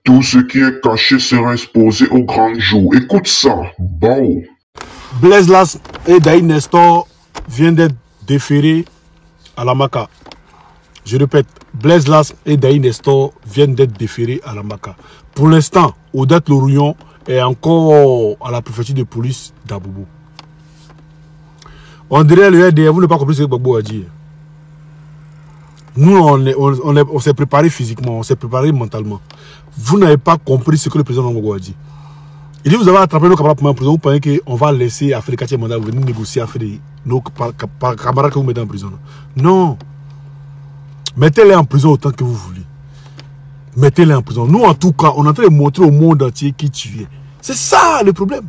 Tout ce qui est caché sera exposé au grand jour. Écoute ça, Bao. Blaise Las et Daï Nestor viennent d'être déférés à la Maka. Je répète, Blaise Las et Daï Nestor viennent d'être déférés à la Maka. Pour l'instant, Odette Lorouillon est encore à la préfecture de police d'Aboubou. On dirait le RDR, vous n'avez pas compris ce que Gbagbo a dit. Nous, on s'est préparé physiquement, on s'est préparé mentalement. Vous n'avez pas compris ce que le président Gbagbo a dit. Il dit, vous avez attrapé nos camarades pour en prison, vous pensez qu'on va laisser Africa Mandat venir négocier avec nos camarades que vous mettez en prison. Non. Mettez-les en prison autant que vous voulez. Mettez-les en prison. Nous, en tout cas, on est en train de montrer au monde entier qui tu es. C'est ça le problème.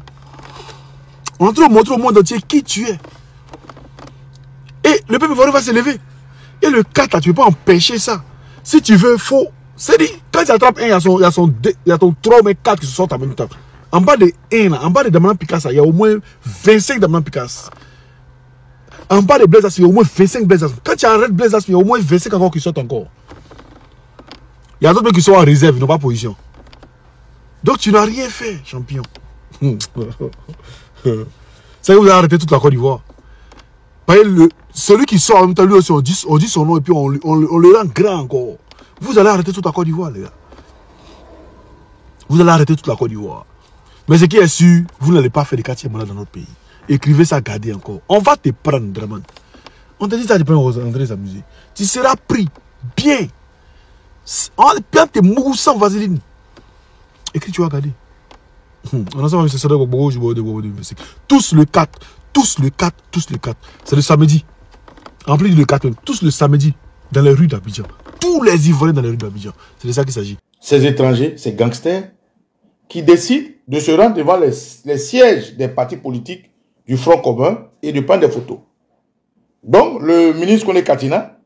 On est en train de montrer au monde entier qui tu es. Et le peuple va se lever. Et le 4, là, tu ne peux pas empêcher ça. Si tu veux, il faut. C'est dit, quand tu attrapes un, il y a ton 3 mais 4 qui se sortent en même temps. En bas de 1, en bas de Damanan Picasso, il y a au moins 25 Damanan Picasso. En bas de Blaise Las, il y a au moins 25 Blaise Las. Quand tu arrêtes Blaise Las, il y a au moins 25 encore qui sortent encore. Il y a d'autres qui sont en réserve, ils n'ont pas position. Donc tu n'as rien fait, champion. C'est que vous avez arrêté toute la Côte d'Ivoire. Celui qui sort en même temps, lui aussi, on dit son nom et puis on le rend grand encore. Vous allez arrêter toute la Côte d'Ivoire, les gars. Vous allez arrêter toute la Côte d'Ivoire. Mais ce qui est sûr, vous n'allez pas faire des quartiers malades dans notre pays. Écrivez ça, gardez encore. On va te prendre, Draman. On te dit ça, tu peux entrer s'amuser. Tu seras pris bien. On va te mourir sans vaseline. Écris, tu vas garder. On a ça, c'est tous le 4. Tous le 4, tous le 4. C'est le samedi. En plus le 4 même. Tous le samedi. Dans les rues d'Abidjan. Tous les Ivoiriens dans les rues d'Abidjan. C'est de ça qu'il s'agit. Ces étrangers, ces gangsters, qui décident de se rendre devant les sièges des partis politiques du Front commun et de prendre des photos. Donc, le ministre Kone Katina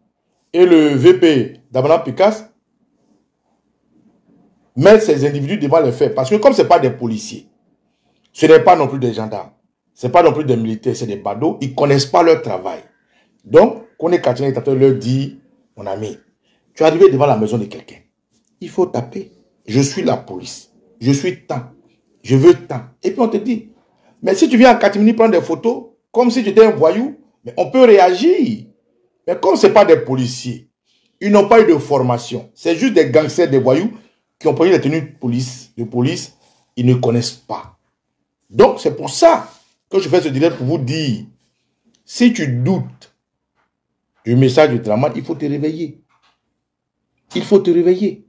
et le VP Damanan Picasso mettent ces individus devant les faits. Parce que comme ce n'est pas des policiers, ce n'est pas non plus des gendarmes, ce n'est pas non plus des militaires, c'est des badauds, ils ne connaissent pas leur travail. Donc, Kone Katina leur dit, mon ami, tu es arrivé devant la maison de quelqu'un. Il faut taper. Je suis la police. Je suis tant. Je veux tant. Et puis on te dit, mais si tu viens à Katimini prendre des photos, comme si tu étais un voyou, mais on peut réagir. Mais comme ce n'est pas des policiers, ils n'ont pas eu de formation. C'est juste des gangsters, des voyous qui ont pris les tenues de police. Ils ne connaissent pas. Donc c'est pour ça que je fais ce direct pour vous dire, si tu doutes du message de Draman, il faut te réveiller. Il faut te réveiller.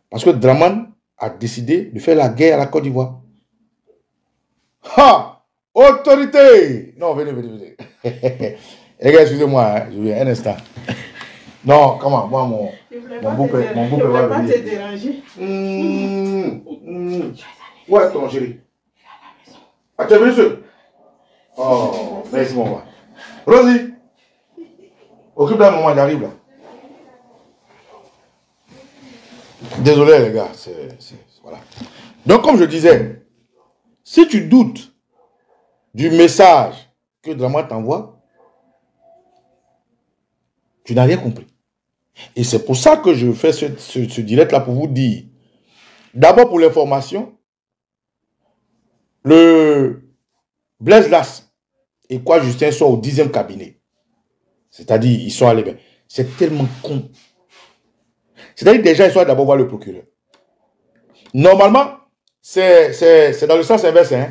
Parce que Draman a décidé de faire la guerre à la Côte d'Ivoire. Ha! Autorité! Non, venez. Les gars, excusez-moi, hein, je viens un instant. Non, comment? Moi, mon boucle va venir. Je ne vais pas te déranger. Où est ton chéri? Ah, tu es venu seul? Oh, merci mon gars. Rosie, occupe d'un moment, j'arrive là. Désolé les gars, voilà. Donc comme je disais, si tu doutes du message que Draman t'envoie, tu n'as rien compris. Et c'est pour ça que je fais ce direct là pour vous dire, d'abord pour l'information, le Blaise Las et quoi Justin sont au 10e cabinet. C'est-à-dire, ils sont allés bien. C'est tellement con. C'est-à-dire déjà, ils sont d'abord voir le procureur. Normalement, c'est dans le sens inverse. Hein.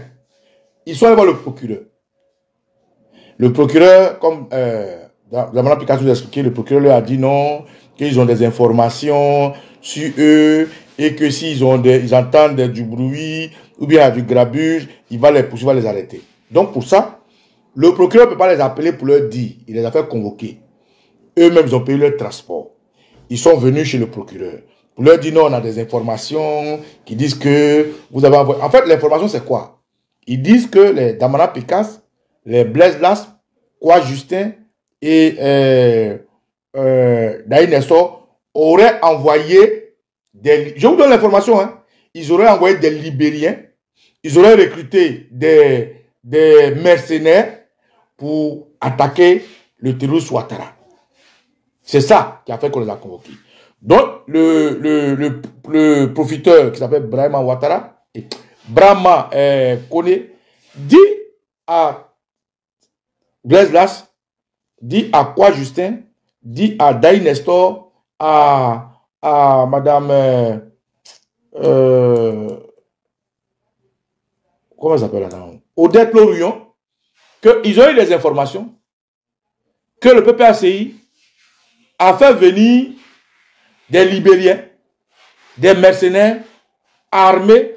Ils sont allés voir le procureur. Le procureur, comme Damanan Picasso nous a expliqué, le procureur leur a dit non, qu'ils ont des informations sur eux et que s'ils entendent du bruit ou bien du grabuge, il va les poursuivre, il va les arrêter. Donc pour ça, le procureur ne peut pas les appeler pour leur dire. Il les a fait convoquer. Eux-mêmes, ils ont payé leur transport. Ils sont venus chez le procureur. Pour leur dire non, on a des informations qui disent que vous avez envoyé. En fait, l'information, c'est quoi? Ils disent que les Damanan Picasso, les Blaise Las, Kwa Justin et Daï Nestor auraient envoyé des... Je vous donne l'information. Hein. Ils auraient envoyé des Libériens. Ils auraient recruté des mercenaires pour attaquer le terroriste Ouattara. C'est ça qui a fait qu'on les a convoqués. Donc, le profiteur qui s'appelle Brahma Ouattara, Brahma Kone, dit à Blaise Las, dit à Kwa Justin, dit à Daï Nestor, à Madame comment ça s'appelle là? Odette Lorion, qu'ils ont eu des informations que le PPACI a fait venir des Libériens, des mercenaires armés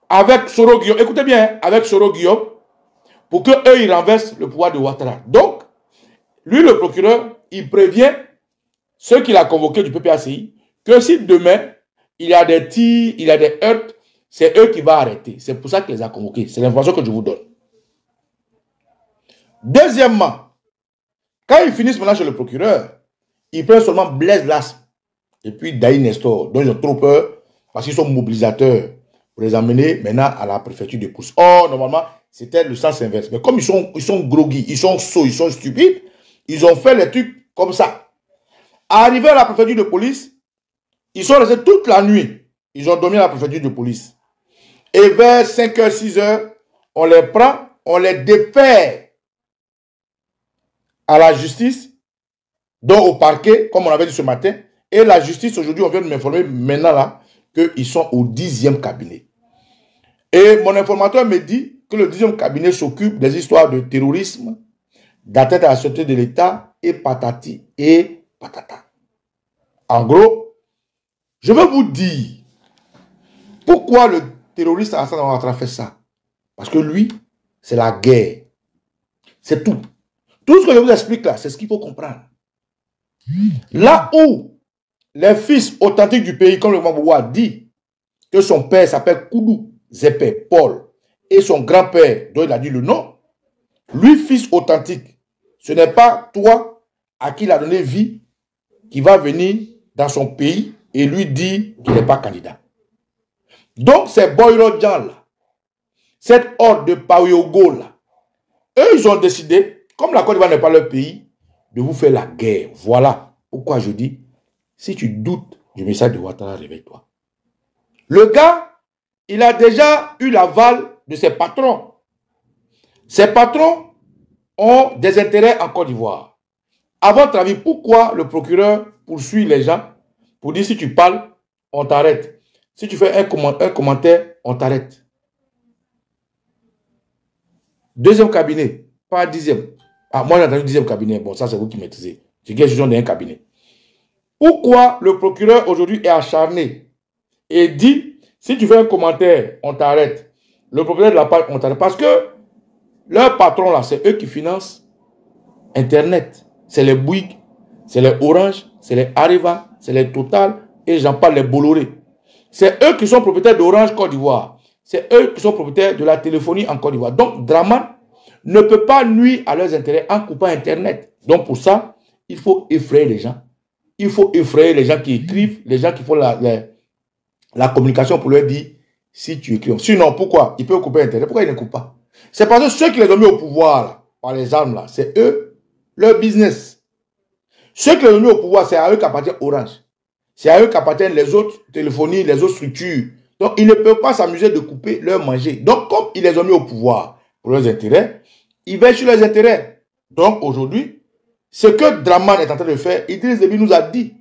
avec Soro Guillaume. Écoutez bien, avec Soro Guillaume, pour qu'eux, ils renversent le pouvoir de Ouattara. Donc, lui, le procureur, il prévient ceux qu'il a convoqués du PPACI que si demain, il y a des tirs, il y a des heurts, c'est eux qui vont arrêter. C'est pour ça qu'il les a convoqués. C'est l'information que je vous donne. Deuxièmement, quand ils finissent maintenant chez le procureur, ils prennent seulement Blaise Las et puis Daï Nestor, dont ils ont trop peur parce qu'ils sont mobilisateurs pour les emmener maintenant à la préfecture de police. Or, normalement, c'était le sens inverse. Mais comme ils sont groggy, ils sont sots, ils sont stupides, ils ont fait les trucs comme ça. Arrivés à la préfecture de police, ils sont restés toute la nuit. Ils ont dormi à la préfecture de police. Et vers 5h, 6h, on les prend, on les défère à la justice, donc au parquet, comme on avait dit ce matin. Et la justice, aujourd'hui, on vient de m'informer maintenant là, qu'ils sont au 10e cabinet. Et mon informateur me dit que le 10e cabinet s'occupe des histoires de terrorisme, d'atteinte à la sûreté de l'État, et patati et patata. En gros, je veux vous dire pourquoi le terroriste Alassane Ouattara fait ça. Parce que lui, c'est la guerre. C'est tout. Tout ce que je vous explique là, c'est ce qu'il faut comprendre. Là où les fils authentiques du pays, comme le Mamboua dit, que son père s'appelle Koudou Zepé Paul, et son grand-père, dont il a dit le nom, lui, fils authentique, ce n'est pas toi à qui il a donné vie qui va venir dans son pays et lui dire qu'il n'est pas candidat. Donc, ces Boyrodjan là, cette horde de Paoyogo là, eux, ils ont décidé, comme la Côte d'Ivoire n'est pas leur pays, de vous faire la guerre. Voilà pourquoi je dis, si tu doutes du message de Ouattara, réveille-toi. Le gars, il a déjà eu l'aval de ses patrons. Ses patrons ont des intérêts en Côte d'Ivoire. À votre avis, pourquoi le procureur poursuit les gens pour dire si tu parles, on t'arrête. Si tu fais un commentaire, on t'arrête. Deuxième cabinet, pas 10e. Ah, moi j'ai entendu 10e cabinet. Bon, ça c'est vous qui maîtrisez. C'est une question d'un cabinet. Pourquoi le procureur aujourd'hui est acharné et dit, si tu fais un commentaire, on t'arrête. Le propriétaire de la page, on t'arrête. Parce que leur patron là, c'est eux qui financent Internet. C'est les Bouygues, c'est les Orange, c'est les Areva, c'est les Total et j'en parle les Bolloré. C'est eux qui sont propriétaires d'Orange Côte d'Ivoire. C'est eux qui sont propriétaires de la téléphonie en Côte d'Ivoire. Donc, Draman ne peut pas nuire à leurs intérêts en coupant Internet. Donc, pour ça, il faut effrayer les gens. Il faut effrayer les gens qui écrivent, les gens qui font la communication pour leur dire si tu écris. Sinon, pourquoi ils peuvent couper Internet? Pourquoi ils ne coupent pas? C'est parce que ceux qui les ont mis au pouvoir, là, par les armes, là, c'est eux, leur business. Ceux qui les ont mis au pouvoir, c'est à eux qu'appartient Orange. C'est à eux qu'appartiennent les autres téléphonies, les autres structures. Donc, ils ne peuvent pas s'amuser de couper leur manger. Donc, comme ils les ont mis au pouvoir pour leurs intérêts, ils veillent sur leurs intérêts. Donc, aujourd'hui, ce que Draman est en train de faire, Idriss Déby nous a dit.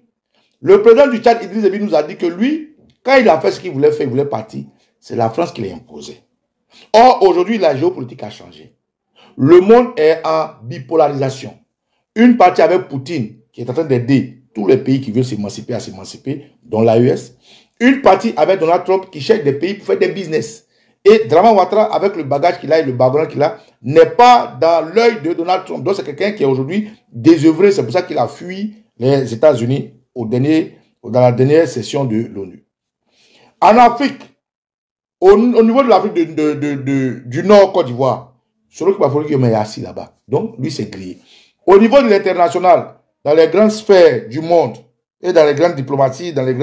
Le président du Tchad, Idriss Déby, nous a dit que lui, quand il a fait ce qu'il voulait faire, il voulait partir. C'est la France qui l'a imposé. Or, aujourd'hui, la géopolitique a changé. Le monde est en bipolarisation. Une partie avec Poutine, qui est en train d'aider tous les pays qui veulent s'émanciper à s'émanciper, dont l'AES. Une partie avec Donald Trump qui cherche des pays pour faire des business. Et Draman Ouattara, avec le bagage qu'il a et le background qu'il a, n'est pas dans l'œil de Donald Trump. Donc c'est quelqu'un qui est aujourd'hui désœuvré. C'est pour ça qu'il a fui les États-Unis dans la dernière session de l'ONU. En Afrique, au niveau de l'Afrique du Nord, Côte d'Ivoire, Soro Kibafori est assis là-bas. Donc lui c'est grillé. Au niveau de l'international, dans les grandes sphères du monde et dans les grandes diplomaties, dans les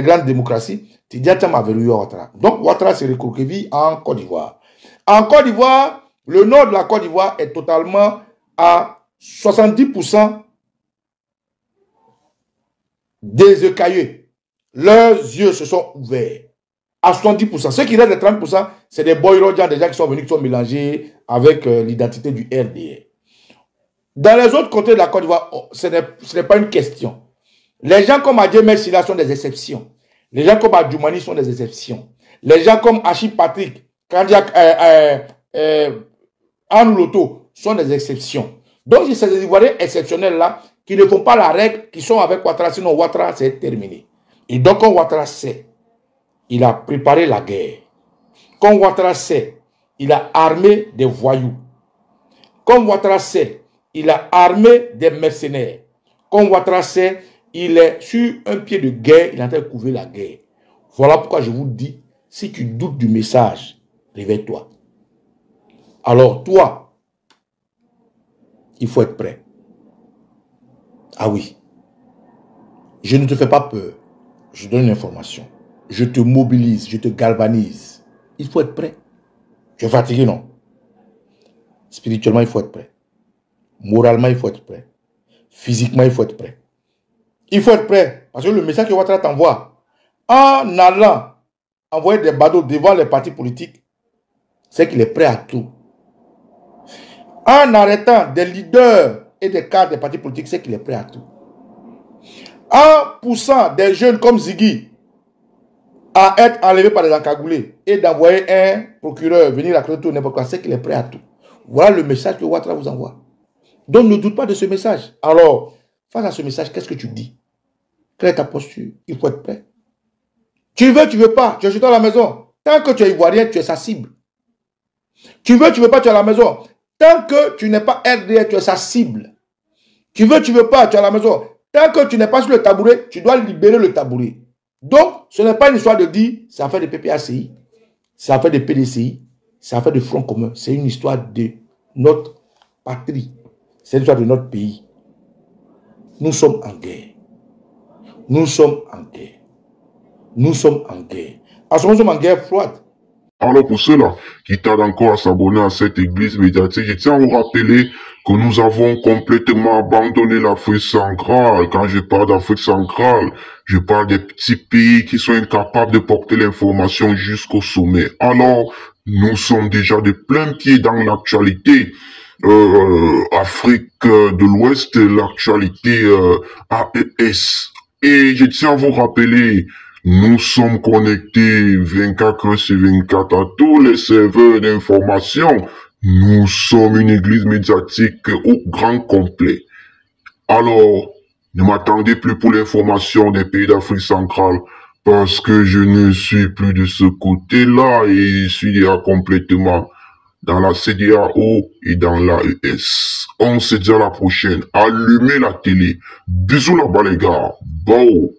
grandes démocraties, Tidjata avait eu Ouattara. Donc Ouattara s'est recroquevillé en Côte d'Ivoire. En Côte d'Ivoire, le nord de la Côte d'Ivoire est totalement à 70% des écaillés. Leurs yeux se sont ouverts. À 70%. Ceux qui restent de 30%, c'est des boyrodjans déjà qui sont venus, qui sont mélangés avec l'identité du RDR. Dans les autres côtés de la Côte d'Ivoire, ce n'est pas une question. Les gens comme Adjé Messila sont des exceptions. Les gens comme Adjoumani sont des exceptions. Les gens comme Achille Patrick, Kandiak, Anouloto sont des exceptions. Donc, c'est ces Ivoiriens exceptionnels-là qui ne font pas la règle, qui sont avec Ouattara, sinon Ouattara, c'est terminé. Et donc, quand Ouattara sait, il a préparé la guerre. Quand Ouattara sait, il a armé des voyous. Quand Ouattara sait, il a armé des mercenaires. Quand Ouattara sait, il est sur un pied de guerre, il est en train de couvrir la guerre. Voilà pourquoi je vous dis, si tu doutes du message, réveille-toi. Alors toi, il faut être prêt. Ah oui, je ne te fais pas peur. Je donne l'information. Je te mobilise, je te galvanise. Il faut être prêt. Tu es fatigué, non? Spirituellement, il faut être prêt. Moralement, il faut être prêt. Physiquement, il faut être prêt. Il faut être prêt. Parce que le message que Ouattara t'envoie, en allant envoyer des badauds devant les partis politiques, c'est qu'il est prêt à tout. En arrêtant des leaders et des cadres des partis politiques, c'est qu'il est prêt à tout. En poussant des jeunes comme Ziggy à être enlevés par des encagoulés et d'envoyer un procureur venir à tout n'importe quoi, c'est qu'il est prêt à tout. Voilà le message que Ouattara vous envoie. Donc ne doute pas de ce message. Alors, face à ce message, qu'est-ce que tu dis? Quelle est ta posture? Il faut être prêt. Tu veux pas, tu es chez toi à la maison. Tant que tu es ivoirien, tu es sa cible. Tu veux pas, tu es à la maison. Tant que tu n'es pas RDR, tu es sa cible. Tu veux pas, tu es à la maison. Tant que tu n'es pas sur le tabouret, tu dois libérer le tabouret. Donc, ce n'est pas une histoire de dire, c'est affaire de PPACI, c'est affaire de PDCI, c'est affaire de Front commun. C'est une histoire de notre patrie. C'est l'histoire de notre pays. Nous sommes en guerre. Nous sommes en guerre. Nous sommes en guerre. En ce moment, nous sommes en guerre froide. Alors pour ceux-là qui tardent encore à s'abonner à cette église médiatique, je tiens à vous rappeler que nous avons complètement abandonné l'Afrique centrale. Quand je parle d'Afrique centrale, je parle des petits pays qui sont incapables de porter l'information jusqu'au sommet. Alors, nous sommes déjà de plein pied dans l'actualité. Afrique de l'Ouest, l'actualité AES. Et je tiens à vous rappeler, nous sommes connectés 24 heures sur 24 à tous les serveurs d'information. Nous sommes une église médiatique au grand complet. Alors, ne m'attendez plus pour l'information des pays d'Afrique centrale parce que je ne suis plus de ce côté-là et je suis déjà complètement dans la CEDEAO et dans l'AES. On se dit à la prochaine. Allumez la télé. Bisous là-bas les gars. Bon.